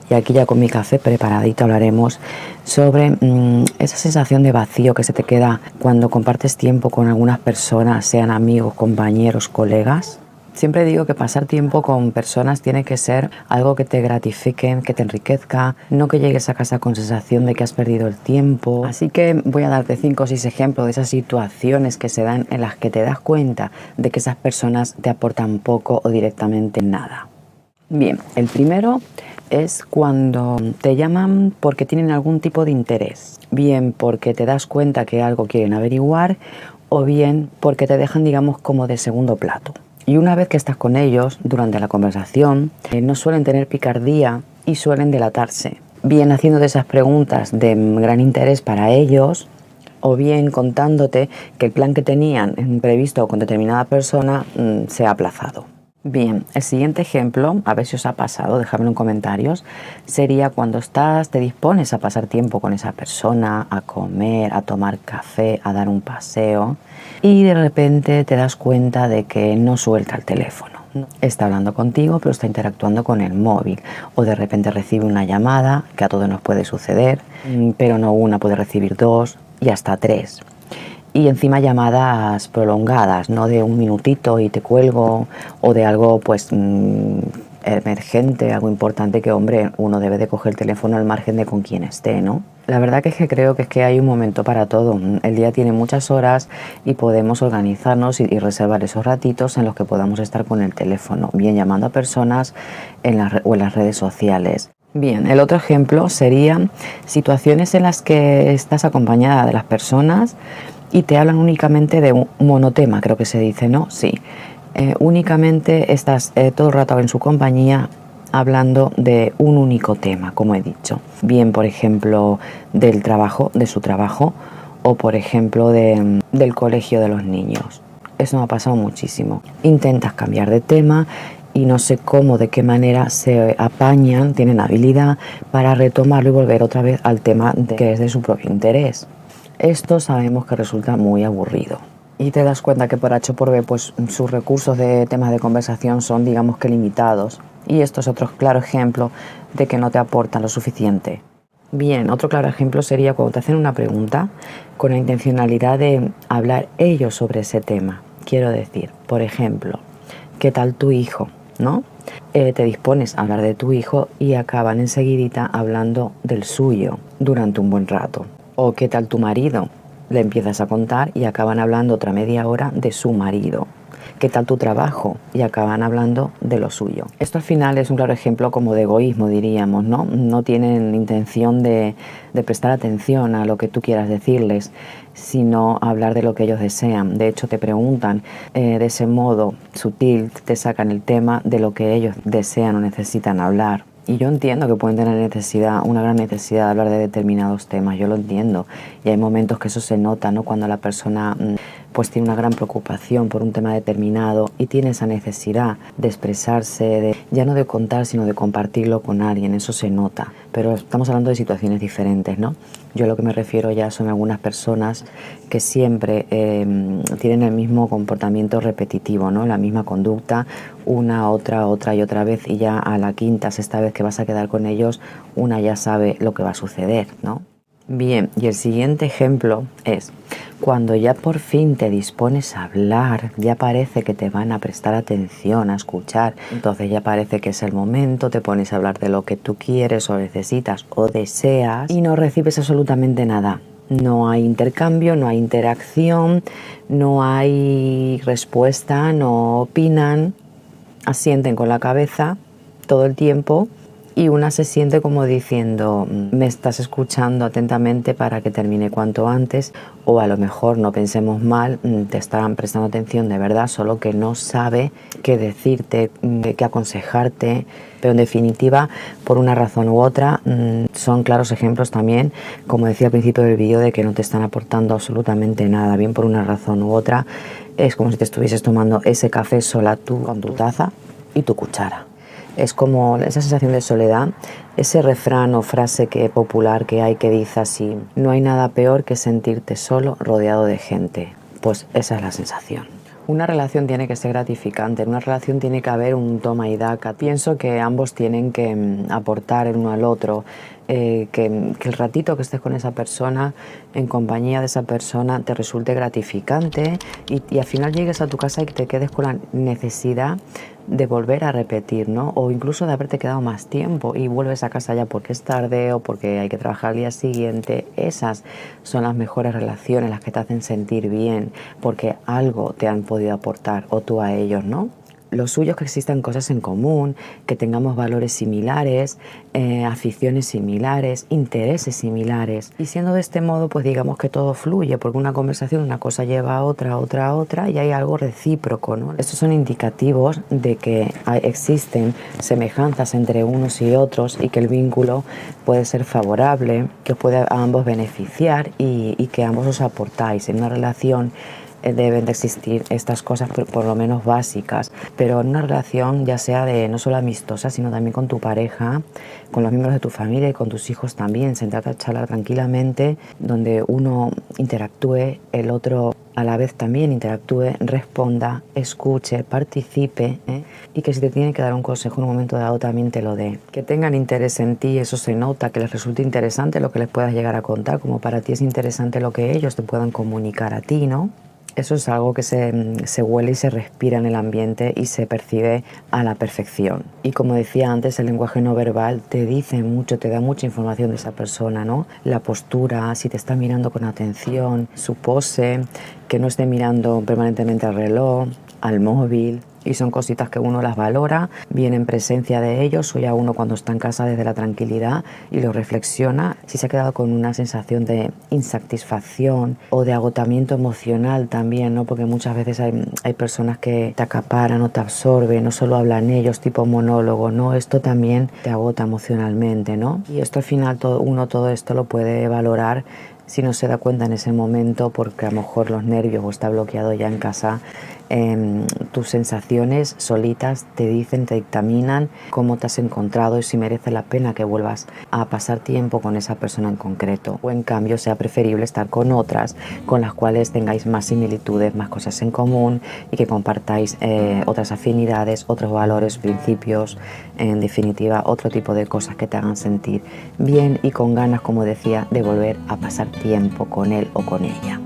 Y aquí ya con mi café preparadito hablaremos sobre esa sensación de vacío que se te queda cuando compartes tiempo con algunas personas, sean amigos, compañeros, colegas. Siempre digo que pasar tiempo con personas tiene que ser algo que te gratifique, que te enriquezca, no que llegues a casa con sensación de que has perdido el tiempo. Así que voy a darte 5 o 6 ejemplos de esas situaciones que se dan en las que te das cuenta de que esas personas te aportan poco o directamente nada. Bien, el primero es cuando te llaman porque tienen algún tipo de interés, bien porque te das cuenta que algo quieren averiguar o bien porque te dejan, digamos, como de segundo plato. Y una vez que estás con ellos, durante la conversación, no suelen tener picardía y suelen delatarse, bien haciéndote esas preguntas de gran interés para ellos o bien contándote que el plan que tenían previsto con determinada persona se ha aplazado. Bien, el siguiente ejemplo, a ver si os ha pasado, dejadmelo en comentarios, sería cuando te dispones a pasar tiempo con esa persona, a comer, a tomar café, a dar un paseo y de repente te das cuenta de que no suelta el teléfono. Está hablando contigo pero está interactuando con el móvil o de repente recibe una llamada, que a todos nos puede suceder, pero no una, puede recibir 2 y hasta 3. Y encima llamadas prolongadas, no de un minutito y te cuelgo, o de algo pues emergente, algo importante que, hombre, uno debe de coger el teléfono al margen de con quién esté, ¿no? La verdad que es que creo que hay un momento para todo. El día tiene muchas horas y podemos organizarnos y reservar esos ratitos en los que podamos estar con el teléfono, bien llamando a personas o en las redes sociales. Bien, el otro ejemplo sería situaciones en las que estás acompañada de las personas y te hablan únicamente de un monotema, creo que se dice, ¿no? Sí. Únicamente estás todo el rato en su compañía hablando de un único tema, como he dicho. Bien, por ejemplo, del trabajo, de su trabajo, o por ejemplo del colegio de los niños. Eso me ha pasado muchísimo. Intentas cambiar de tema y no sé cómo, de qué manera se apañan, tienen habilidad para retomarlo y volver otra vez al tema que es de su propio interés. Esto sabemos que resulta muy aburrido y te das cuenta que por H o por B pues sus recursos de temas de conversación son, digamos, que limitados, y esto es otro claro ejemplo de que no te aportan lo suficiente. Bien, otro claro ejemplo sería cuando te hacen una pregunta con la intencionalidad de hablar ellos sobre ese tema. Quiero decir, por ejemplo, ¿qué tal tu hijo? ¿No? Te dispones a hablar de tu hijo y acaban enseguidita hablando del suyo durante un buen rato. O ¿qué tal tu marido? Le empiezas a contar y acaban hablando otra media hora de su marido. ¿Qué tal tu trabajo? Y acaban hablando de lo suyo. Esto al final es un claro ejemplo como de egoísmo, diríamos, ¿no? No tienen intención de prestar atención a lo que tú quieras decirles, sino hablar de lo que ellos desean. De hecho, te preguntan de ese modo sutil, te sacan el tema de lo que ellos desean o necesitan hablar. Y yo entiendo que pueden tener una gran necesidad de hablar de determinados temas, yo lo entiendo. Y hay momentos que eso se nota, ¿no? Cuando la persona pues tiene una gran preocupación por un tema determinado y tiene esa necesidad de expresarse, ya no de contar, sino de compartirlo con alguien, eso se nota. Pero estamos hablando de situaciones diferentes, ¿no? Yo a lo que me refiero ya son algunas personas que siempre tienen el mismo comportamiento repetitivo, ¿no? La misma conducta, una, otra y otra vez, y ya a la quinta, sexta vez que vas a quedar con ellos, una ya sabe lo que va a suceder, ¿no? Bien, y el siguiente ejemplo es cuando ya por fin te dispones a hablar, ya parece que te van a prestar atención, a escuchar, entonces ya parece que es el momento, te pones a hablar de lo que tú quieres o necesitas o deseas y no recibes absolutamente nada. No hay intercambio, no hay interacción, no hay respuesta, no opinan, asienten con la cabeza todo el tiempo. Y una se siente como diciendo, me estás escuchando atentamente para que termine cuanto antes, o a lo mejor, no pensemos mal, te están prestando atención de verdad, solo que no sabe qué decirte, qué aconsejarte, pero en definitiva, por una razón u otra, son claros ejemplos también, como decía al principio del vídeo, de que no te están aportando absolutamente nada, bien por una razón u otra, es como si te estuvieses tomando ese café sola tú con tu taza y tu cuchara. Es como esa sensación de soledad, ese refrán o frase popular que hay que dice así: no hay nada peor que sentirte solo rodeado de gente. Pues esa es la sensación. Una relación tiene que ser gratificante, en una relación tiene que haber un toma y daca. Pienso que ambos tienen que aportar el uno al otro, que el ratito que estés con esa persona, en compañía de esa persona, te resulte gratificante y al final llegues a tu casa y te quedes con la necesidad de volver a repetir, ¿no? O incluso de haberte quedado más tiempo y vuelves a casa ya porque es tarde o porque hay que trabajar al día siguiente. Esas son las mejores relaciones, las que te hacen sentir bien, porque algo te han podido aportar o tú a ellos, ¿no? Lo suyo es que existan cosas en común, que tengamos valores similares, aficiones similares, intereses similares. Y siendo de este modo, pues digamos que todo fluye, porque una conversación, una cosa lleva a otra, a otra, y hay algo recíproco, ¿no? Estos son indicativos de que existen semejanzas entre unos y otros y que el vínculo puede ser favorable, que os puede a ambos beneficiar y que ambos os aportáis en una relación. Deben de existir estas cosas por lo menos básicas, pero en una relación ya sea de no solo amistosa, sino también con tu pareja, con los miembros de tu familia y con tus hijos también, sentarte a charlar tranquilamente, donde uno interactúe, el otro a la vez también interactúe, responda, escuche, participe, y que si te tiene que dar un consejo en un momento dado también te lo dé. Que tengan interés en ti, eso se nota, que les resulte interesante lo que les puedas llegar a contar, como para ti es interesante lo que ellos te puedan comunicar a ti, ¿no? Eso es algo que se huele y se respira en el ambiente y se percibe a la perfección. Y como decía antes, el lenguaje no verbal te dice mucho, te da mucha información de esa persona, ¿no? La postura, si te está mirando con atención, su pose, que no esté mirando permanentemente al reloj, al móvil. Y son cositas que uno las valora, viene en presencia de ellos o ya uno cuando está en casa desde la tranquilidad y lo reflexiona. Si se ha quedado con una sensación de insatisfacción o de agotamiento emocional también, ¿no? Porque muchas veces hay personas que te acaparan o te absorben, no solo hablan ellos tipo monólogo, ¿no? Esto también te agota emocionalmente, ¿no? Y esto al final todo esto lo puede valorar si no se da cuenta en ese momento porque a lo mejor los nervios o está bloqueado ya en casa. Tus sensaciones solitas te dicen, te dictaminan cómo te has encontrado y si merece la pena que vuelvas a pasar tiempo con esa persona en concreto, o en cambio sea preferible estar con otras con las cuales tengáis más similitudes, más cosas en común y que compartáis otras afinidades, otros valores, principios, en definitiva otro tipo de cosas que te hagan sentir bien y con ganas, como decía, de volver a pasar tiempo con él o con ella.